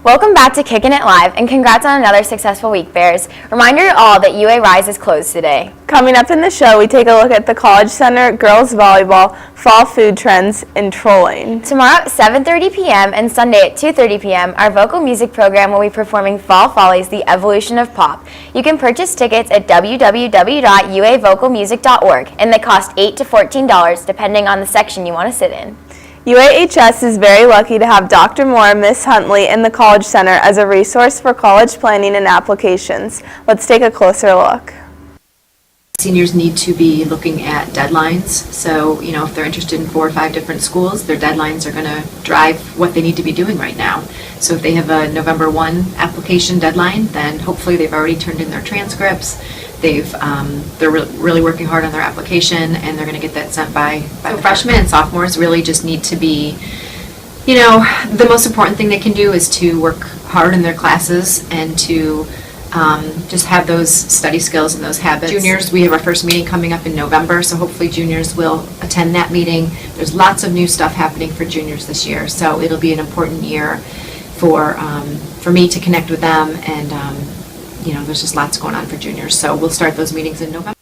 Welcome back to Kickin' It Live, and congrats on another successful week, Bears. Reminder to all that UA Rise is closed today. Coming up in the show, we take a look at the College Center, girls volleyball, fall food trends, and trolling. Tomorrow at 7:30 p.m. and Sunday at 2:30 p.m., our vocal music program will be performing Fall Follies, The Evolution of Pop. You can purchase tickets at www.uavocalmusic.org, and they cost $8 to $14, depending on the section you want to sit in. UAHS is very lucky to have Dr. Moore, Miss Huntley, and the College Center as a resource for college planning and applications. Let's take a closer look. Seniors need to be looking at deadlines. So, if they're interested in 4 or 5 different schools, their deadlines are going to drive what they need to be doing right now. So if they have a November 1 application deadline, then hopefully they've already turned in their transcripts. They're really working hard on their application, and they're going to get that sent by freshmen and sophomores. Really just need to be, the most important thing they can do is to work hard in their classes and to just have those study skills and those habits. Juniors, we have our first meeting coming up in November, so hopefully juniors will attend that meeting. There's lots of new stuff happening for juniors this year, so it'll be an important year for me to connect with them, and there's just lots going on for juniors. So we'll start those meetings in November.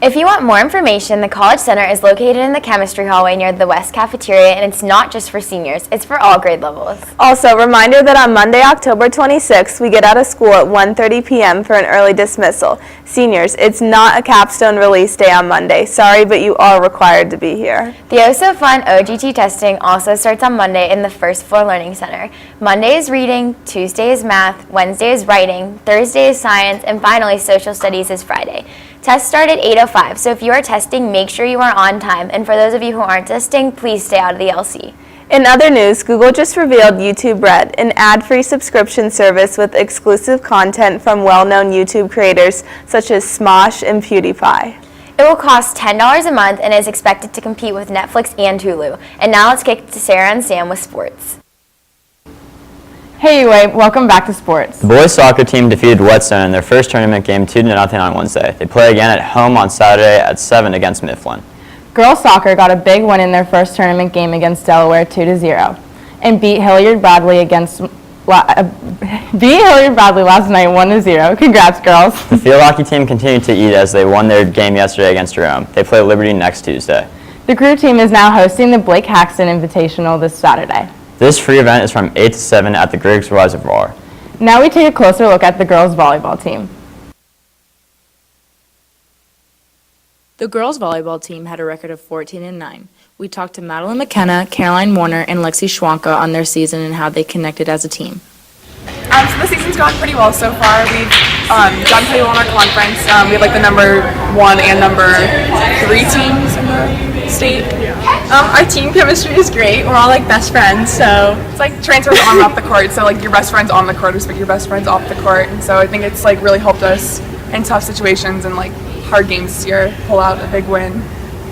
If you want more information, the College Center is located in the chemistry hallway near the West Cafeteria, and it's not just for seniors, it's for all grade levels. Also, reminder that on Monday, October 26th, we get out of school at 1:30 p.m. for an early dismissal. Seniors, it's not a capstone release day on Monday. Sorry, but you are required to be here. The oh-so-fun OGT testing also starts on Monday in the First Floor Learning Center. Monday is reading, Tuesday is math, Wednesday is writing, Thursday is science, and finally social studies is Friday. Tests start at 8:05, so if you are testing, make sure you are on time. And for those of you who aren't testing, please stay out of the LC. In other news, Google just revealed YouTube Red, an ad-free subscription service with exclusive content from well-known YouTube creators such as Smosh and PewDiePie. It will cost $10 a month and is expected to compete with Netflix and Hulu. And now let's kick it to Sarah and Sam with sports. Hey UA, welcome back to sports. The boys soccer team defeated Whetstone in their first tournament game 2-0 on Wednesday. They play again at home on Saturday at 7 against Mifflin. Girls soccer got a big win in their first tournament game against Delaware 2-0 and beat Hilliard Bradley last night 1-0. Congrats, girls. The field hockey team continued to eat as they won their game yesterday against Jerome. They play Liberty next Tuesday. The crew team is now hosting the Blake Haxton Invitational this Saturday. This free event is from 8 to 7 at the Griggs Reservoir. Now we take a closer look at the girls volleyball team. The girls volleyball team had a record of 14-9. We talked to Madeline McKenna, Caroline Warner, and Lexi Schwanka on their season and how they connected as a team. So the season's gone pretty well so far. We've done pretty well in our conference. We have the number 1 and number 3 teams in the state. Our team chemistry is great. We're all best friends, so it's transfers on and off the court. So your best friends on the court respect your best friends off the court, and so I think it's really helped us in tough situations and hard games this year pull out a big win.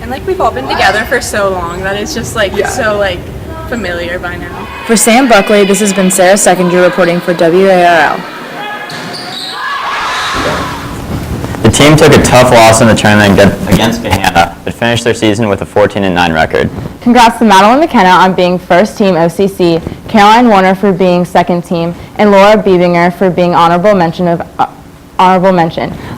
And we've all been together for so long that it's just so familiar by now. For Sam Buckley, this has been Sarah Seconder reporting for WARL. The team took a tough loss in the tournament against Gahanna, but finished their season with a 14-9 record. Congrats to Madeline McKenna on being first team OCC, Caroline Warner for being second team, and Laura Biebinger for being honorable mention.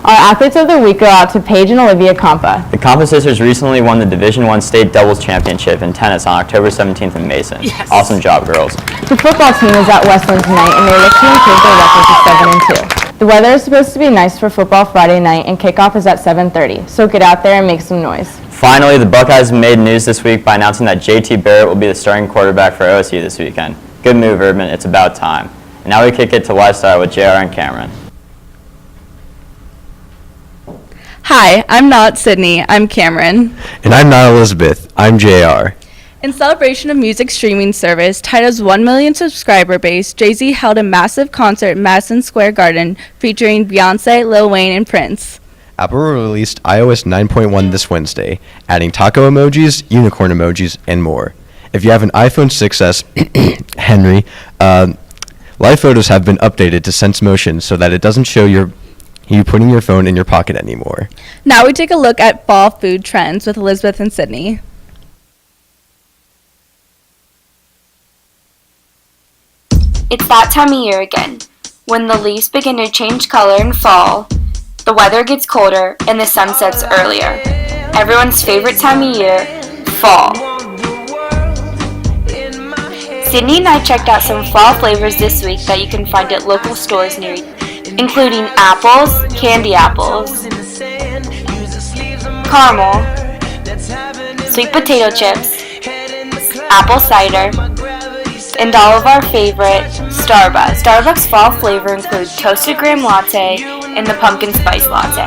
Our athletes of the week go out to Paige and Olivia Compa. The Compa sisters recently won the Division I State Doubles Championship in tennis on October 17th in Mason. Yes. Awesome job, girls. The football team is at Westland tonight, and they look to improve their record to 7-2. The weather is supposed to be nice for football Friday night, and kickoff is at 7:30, so get out there and make some noise. Finally, the Buckeyes made news this week by announcing that JT Barrett will be the starting quarterback for OSU this weekend. Good move, Urban. It's about time. And now we kick it to Lifestyle with JR and Cameron. Hi, I'm not Sydney, I'm Cameron. And I'm not Elizabeth, I'm JR. In celebration of music streaming service Tidal's 1 million subscriber base, Jay-Z held a massive concert at Madison Square Garden featuring Beyonce, Lil Wayne, and Prince. Apple released iOS 9.1 this Wednesday, adding taco emojis, unicorn emojis, and more. If you have an iPhone 6s, Henry, live photos have been updated to sense motion so that it doesn't show you putting your phone in your pocket anymore. Now we take a look at fall food trends with Elizabeth and Sydney. It's that time of year again, when the leaves begin to change color in fall, the weather gets colder, and the sun sets earlier. Everyone's favorite time of year, fall. Sydney and I checked out some fall flavors this week that you can find at local stores near you, including apples, candy apples, caramel, sweet potato chips, apple cider, and all of our favorite, Starbucks. Starbucks fall flavor includes toasted graham latte and the pumpkin spice latte.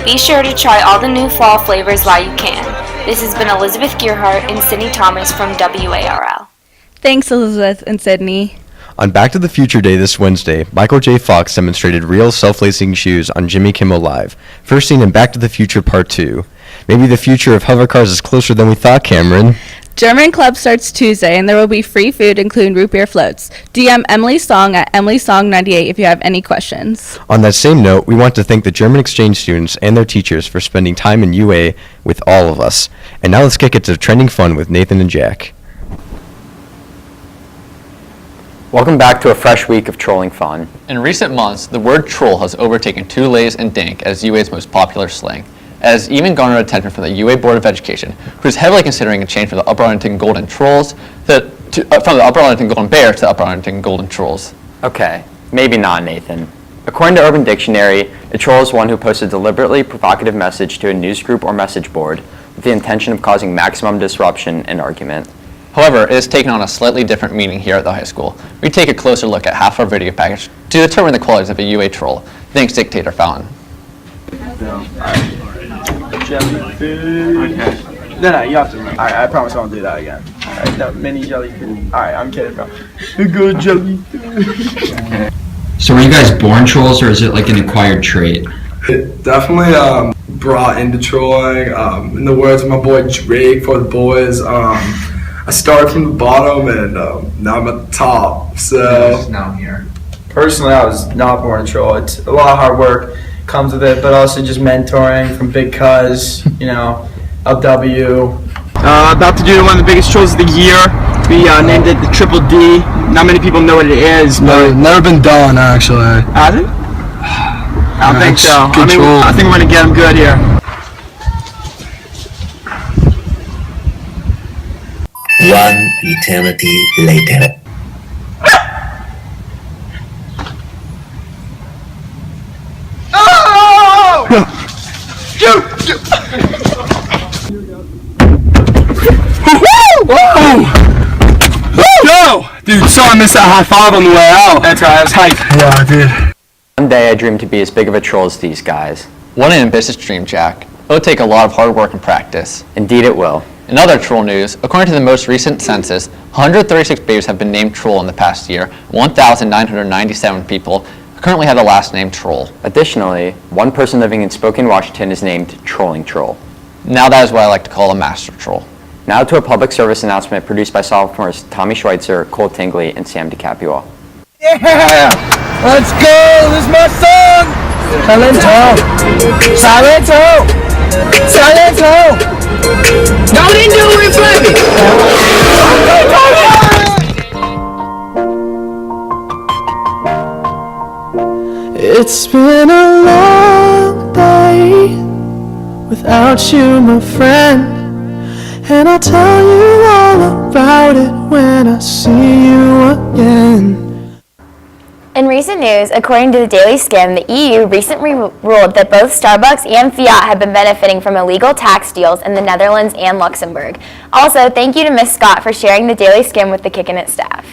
Be sure to try all the new fall flavors while you can. This has been Elizabeth Gearhart and Sydney Thomas from WARL. Thanks, Elizabeth and Sydney. On Back to the Future Day this Wednesday, Michael J. Fox demonstrated real self-lacing shoes on Jimmy Kimmel Live, first seen in Back to the Future Part 2. Maybe the future of hover cars is closer than we thought, Cameron. German Club starts Tuesday, and there will be free food, including root beer floats. DM Emily Song at EmilySong98 if you have any questions. On that same note, we want to thank the German exchange students and their teachers for spending time in UA with all of us. And now let's kick it to trending fun with Nathan and Jack. Welcome back to a fresh week of trolling fun. In recent months, the word troll has overtaken two-lays and dink as UA's most popular slang. It has even garnered attention from the UA Board of Education, who is heavily considering a change from the Upper Arlington Golden Trolls from the Upper Arlington Golden Bears to the Upper Arlington Golden Trolls. Okay, maybe not, Nathan. According to Urban Dictionary, a troll is one who posts a deliberately provocative message to a news group or message board with the intention of causing maximum disruption and argument. However, it has taken on a slightly different meaning here at the high school. We take a closer look at half our video package to determine the qualities of a UA troll. Thanks, Dictator Fountain. Jellyfish. Okay. No, you have to. Alright, I promise I won't do that again. Alright, that mini jellyfish. Alright, I'm kidding, bro. A good jellyfish. Okay. So were you guys born trolls, or is it like an acquired trait? It definitely brought into trolling. In the words of my boy Drake for the boys, I started from the bottom and now I'm at the top. So now I'm here. Personally, I was not born a troll. It's a lot of hard work comes with it, but also just mentoring from Big Cuz, you know, LW. About to do one of the biggest trolls of the year. We named it the Triple D. Not many people know what it is. No, never been done actually. Has it? I don't think so. I think we're gonna get him good here. One eternity later. Yo! Dude, sorry I missed that high five on the way out. That's right, I was hyped. Yeah, I did. One day I dreamed to be as big of a troll as these guys. What an ambitious dream, Jack. It'll take a lot of hard work and practice. Indeed it will. In other troll news, according to the most recent census, 136 babies have been named troll in the past year. 1,997 people currently have the last name Troll. Additionally, one person living in Spokane, Washington is named Trolling Troll. Now that is what I like to call a master troll. Now to a public service announcement produced by sophomores Tommy Schweitzer, Cole Tingley, and Sam DiCaprio. Yeah! Let's go! This is my song! Silento! Silento! Silento! Don't do it, baby! It's been a long day without you, my friend. And I'll tell you all about it when I see you again. In recent news, according to the Daily Skim, the EU recently ruled that both Starbucks and Fiat have been benefiting from illegal tax deals in the Netherlands and Luxembourg. Also, thank you to Miss Scott for sharing the Daily Skim with the Kickin' It staff.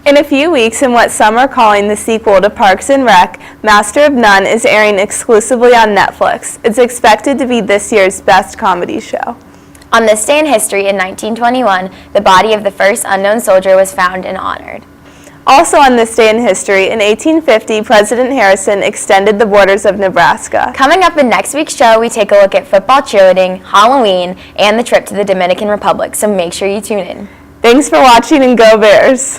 In a few weeks, in what some are calling the sequel to Parks and Rec, Master of None is airing exclusively on Netflix. It's expected to be this year's best comedy show. On this day in history, in 1921, the body of the first unknown soldier was found and honored. Also on this day in history, in 1850, President Harrison extended the borders of Nebraska. Coming up in next week's show, we take a look at football cheerleading, Halloween, and the trip to the Dominican Republic, so make sure you tune in. Thanks for watching, and go Bears!